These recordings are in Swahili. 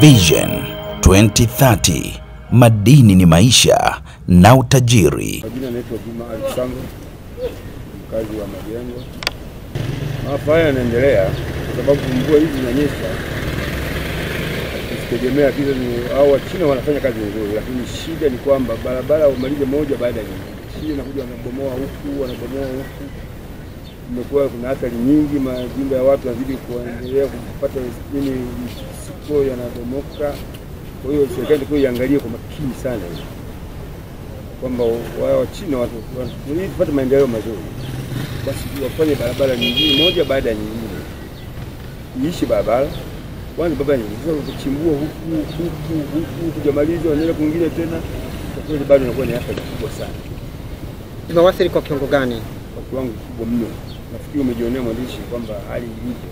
Vision 2030, madini ni maisha na utajiri. Majina naitwa Juma Alexander, mkazi wa Majengo. Maafa haya yanaendelea kwa sababu mvua hizi zinanyesha. Usitegemea kile ni au Wachina wanafanya kazi nzuri, lakini shida ni kwamba barabara umalize moja baada ya nyingine. Shida inakuja wanabomoa huku, wanabomoa huku. Imekuwa kuna athari nyingi, majumba ya watu yanazidi kuendelea kupata siko yanabomoka. Kwa hiyo serikali kwa iangalie kwa makini sana kwamba wao Wachina watu tupate maendeleo mazuri, basi wafanye barabara nyingine moja baada ya nyingine. Iishi barabara kwanza, barabara nyingine sasa kuchimbua huku kujamaliza wanaenda kwingine tena, kwa kweli bado inakuwa ni athari kubwa sana. Imewasili kwa kiwango gani? Kwa kiwango kikubwa mno. Nafikiri umejionea mwandishi kwamba hali ilivyo.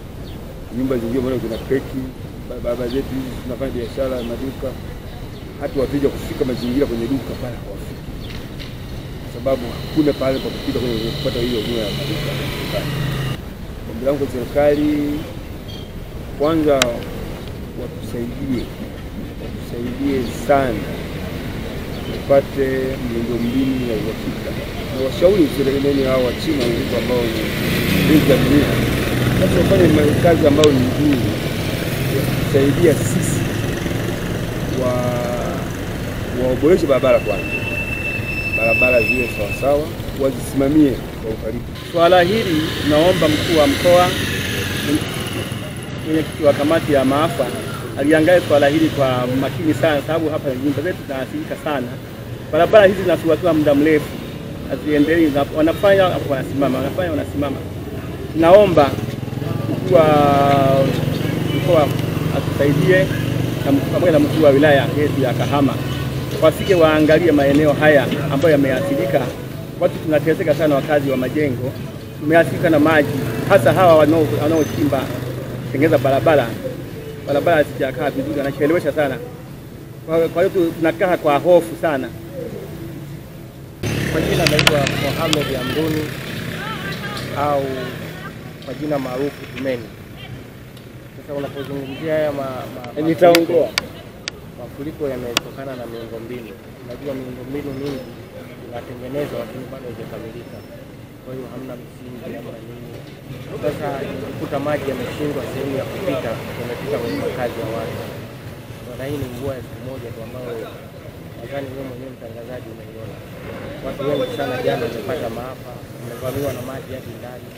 Nyumba zingine mbona kuna kreki, barabara zetu hizi tunafanya biashara, maduka, hata wateja kufika mazingira kwenye duka pale hawafiki, kwa sababu hakuna pale pa kupita kwenye kupata hiyo huduma ya maduka. Ombi langu kwa serikali, kwanza watusaidie sana tupate miundombinu ya uhakika, na washauri serikali hao wa China ambao ni dunia, basi wafanye kazi ambayo ni nzuri kusaidia sisi waboreshe barabara kwanza, barabara ziwe sawa sawa, wazisimamie kwa ukaribu. Swala hili naomba mkuu wa mkoa, mwenyekiti wa kamati ya maafa aliangalia swala hili kwa makini sana, sababu hapa nyumba zetu zinaathirika sana. Barabara hizi zinasuasua muda mrefu, haziendelei, wanafanya hapo wanasimama. Naomba mkuu wa mkoa atusaidie pamoja na mkuu wa wilaya yetu ya Kahama, wafike waangalie maeneo haya ambayo yameathirika. Watu tunateseka sana, wakazi wa Majengo tumeathirika na maji, hasa hawa wanaochimba kutengeneza barabara hazijakaa vizuri, wanachelewesha sana. Kwa hiyo tunakaa kwa hofu sana. Kwa jina naitwa Mohamed Amruni au kwa jina maarufu Tumeni. Sasa unapozungumzia haya mafuriko yametokana na miundombinu. Unajua miundombinu mingi inatengenezwa lakini bado haijakamilika. Kwa hiyo hamna msingi hamna nini. Sasa ukuta maji yameshindwa sehemu ya kupita, yamepita kwenye makazi ya watu. Na hii ni mvua ya siku moja tu ambayo nadhani wewe mwenyewe mtangazaji umeiona. Watu wengi sana jana wamepata maafa, wamevamiwa na maji hadi ndani.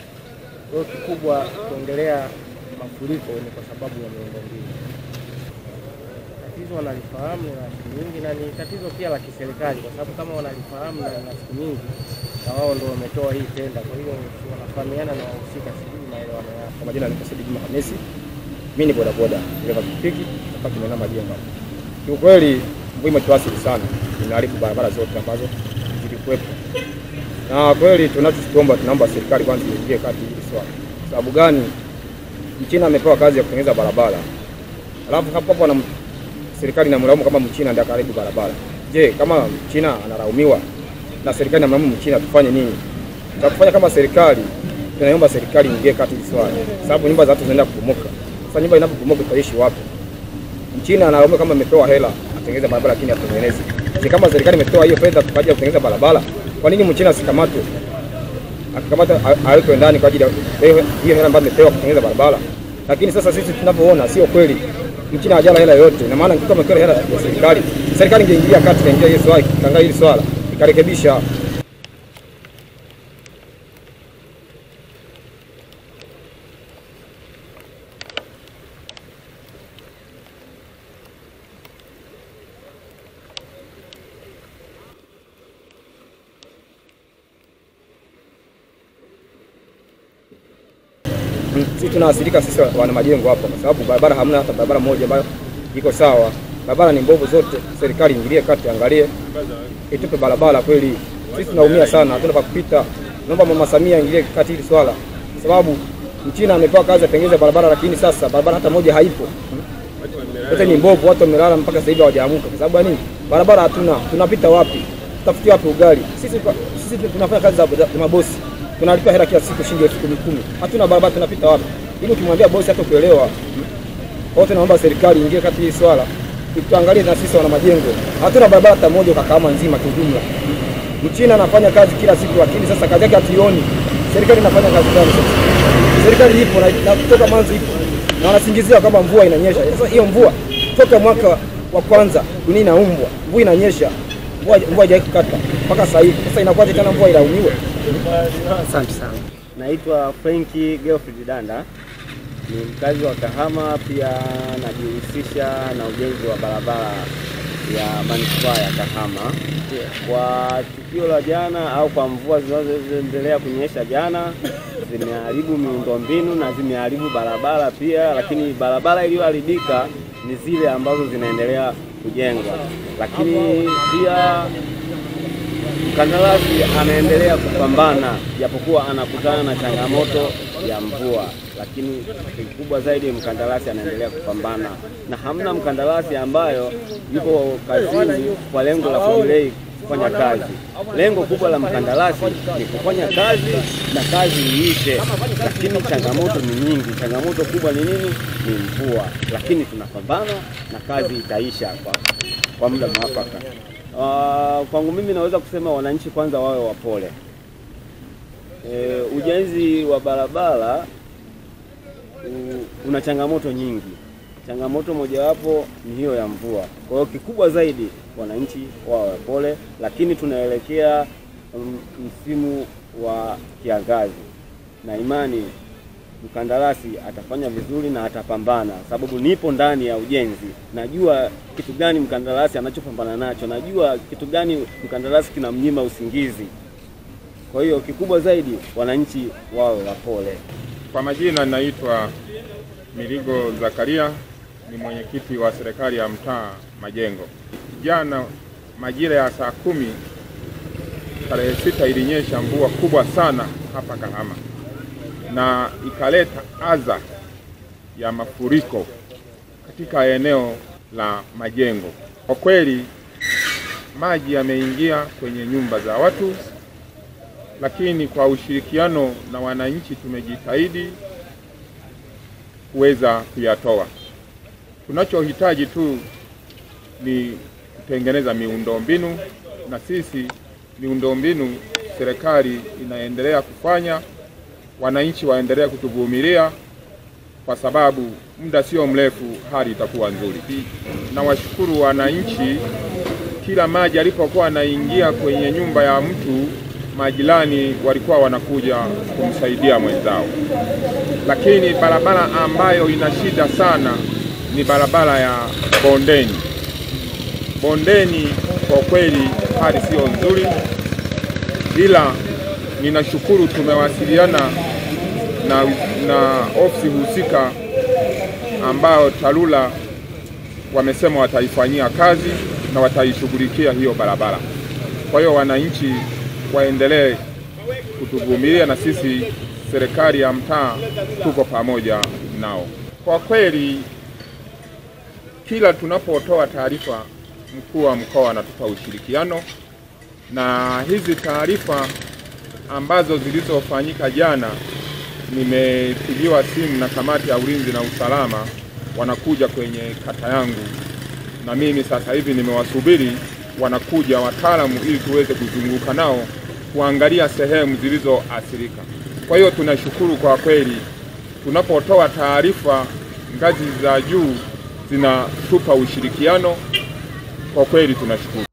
Kwa hiyo kikubwa kuongelea mafuriko ni kwa sababu ya miundombinu. Tatizo wanalifahamu na siku nyingi, na ni tatizo pia la kiserikali, kwa sababu kama wanalifahamu na siku nyingi, na wao ndio wametoa hii tenda. Kwa hiyo wanafahamiana na wahusika, sijui maelewano yao. Kwa majina ni Said Juma Hamisi, mimi ni bodaboda dereva pikipiki hapa Kimena Majengo. Kiukweli mvua imetuathiri sana, inaharibu barabara zote ambazo zilikuwepo, na kweli tunaomba serikali kwanza iingie kati hili swala. Sababu gani? Mchina amepewa kazi ya kutengeneza barabara, alafu hapo na serikali inamlaumu kama Mchina ndiye karibu barabara. Je, kama Mchina analaumiwa na serikali inamlaumu Mchina, tufanye nini? Cha kufanya kama serikali, tunaomba serikali iingie kati hili swala, sababu nyumba za watu zinaenda kubomoka. Sasa nyumba inapobomoka tutaishi wapi? Mchina analaumiwa kama amepewa hela atengeneze barabara lakini atengeneze. Je, kama serikali imetoa hiyo fedha kwa ajili ya kutengeneza barabara, kwa nini Mchina asikamatwe? Akikamata awekwe ndani kwa ajili ya hiyo hela ambayo amepewa kutengeneza barabara. Lakini sasa sisi tunapoona sio kweli, Mchina hajala hela yote, na maana kama amepewa hela ya serikali ingeingilia kati, kaingia hiyo swala, kaangalia hili swala, ikarekebisha. Sisi tunaathirika sisi wana Majengo hapa, kwa sababu barabara hamna hata barabara moja ambayo iko sawa. Barabara ni mbovu zote, serikali ingilie kati, angalie itupe barabara kweli. Sisi tunaumia sana, hatuna pa kupita. Naomba Mama Samia ingilie kati hili swala, sababu Mchina amepewa kazi ya kutengeneza barabara, lakini sasa barabara hata moja haipo. Yote ni mbovu, watu wamelala mpaka sasa hivi hawajaamka. Kwa sababu nini? Barabara hatuna, tunapita wapi? Tutafikia wapi ugali? Sisi tunafanya kazi za mabosi, tunalipa hela kila siku shilingi 10,000. Hatuna barabara, tunapita wapi? Ili ukimwambia bosi hata kuelewa. Kwa hiyo tunaomba serikali ingie kati hii swala, tuangalie na sisi wana majengo. Hatuna barabara hata moja kwa Kahama nzima kiujumla. Mchina anafanya kazi kila siku, lakini sasa kazi yake hatuioni. Serikali inafanya kazi gani sasa? Serikali ipo na kutoka mwanzo ipo. Na wanasingizia kama mvua inanyesha. Sasa hiyo mvua toka mwaka wa kwanza dunia inaumbwa, mvua inanyesha. Mvua haijakata mpaka sasa hivi. Sasa inakuwaje tena mvua ilaumiwe? Asante sana. Naitwa Franki Geoffrey Danda. Ni mkazi wa Kahama, pia najihusisha na ujenzi wa barabara ya manispaa ya Kahama. Kwa tukio la jana au kwa mvua zinazoendelea kunyesha jana, zimeharibu miundombinu na zimeharibu barabara pia, lakini barabara iliyoharibika ni zile ambazo zinaendelea kujengwa. Lakini pia mkandarasi anaendelea kupambana japokuwa anakutana na changamoto ya mvua, lakini kikubwa zaidi mkandarasi anaendelea kupambana, na hamna mkandarasi ambayo yuko kazini kwa lengo la kudelay kufanya kazi. Lengo kubwa la mkandarasi ni kufanya kazi na kazi iishe, lakini changamoto ni nyingi. Changamoto kubwa ni nini? Ni mvua, lakini tunapambana na kazi itaisha kwa muda mwafaka. Kwangu mimi naweza kusema wananchi kwanza wawe wapole. Ujenzi wa barabara una changamoto nyingi. Changamoto mojawapo ni hiyo ya mvua. Kwa hiyo kikubwa zaidi wananchi wawe wapole, lakini tunaelekea msimu wa kiangazi, na imani mkandarasi atafanya vizuri na atapambana, sababu nipo ndani ya ujenzi. Najua kitu gani mkandarasi anachopambana nacho, najua kitu gani mkandarasi kinamnyima usingizi. Kwa hiyo kikubwa zaidi wananchi wawe wapole. Kwa majina naitwa Miligo Zakaria, ni mwenyekiti wa serikali ya mtaa Majengo. Jana majira ya saa 10 tarehe 6 ilinyesha mvua kubwa sana hapa Kahama na ikaleta adha ya mafuriko katika eneo la Majengo. Kwa kweli maji yameingia kwenye nyumba za watu, lakini kwa ushirikiano na wananchi tumejitahidi kuweza kuyatoa. Tunachohitaji tu ni kutengeneza miundombinu, na sisi miundombinu serikali inaendelea kufanya. Wananchi waendelea kutuvumilia kwa sababu muda sio mrefu hali itakuwa nzuri. Na washukuru wananchi, kila maji alipokuwa anaingia kwenye nyumba ya mtu, majirani walikuwa wanakuja kumsaidia mwenzao. Lakini barabara ambayo ina shida sana ni barabara ya bondeni. Bondeni kwa kweli hali sio nzuri, ila ninashukuru tumewasiliana na ofisi husika ambao TARURA wamesema wataifanyia kazi na wataishughulikia hiyo barabara. Kwa hiyo wananchi waendelee kutuvumilia, na sisi serikali ya mtaa tuko pamoja nao. Kwa kweli kila tunapotoa taarifa, mkuu wa mkoa anatupa ushirikiano, na hizi taarifa ambazo zilizofanyika jana, nimepigiwa simu na kamati ya ulinzi na usalama, wanakuja kwenye kata yangu, na mimi sasa hivi nimewasubiri wanakuja wataalamu ili tuweze kuzunguka nao kuangalia sehemu zilizoathirika. Kwa hiyo tunashukuru kwa kweli, tunapotoa taarifa ngazi za juu zinatupa ushirikiano, kwa kweli tunashukuru.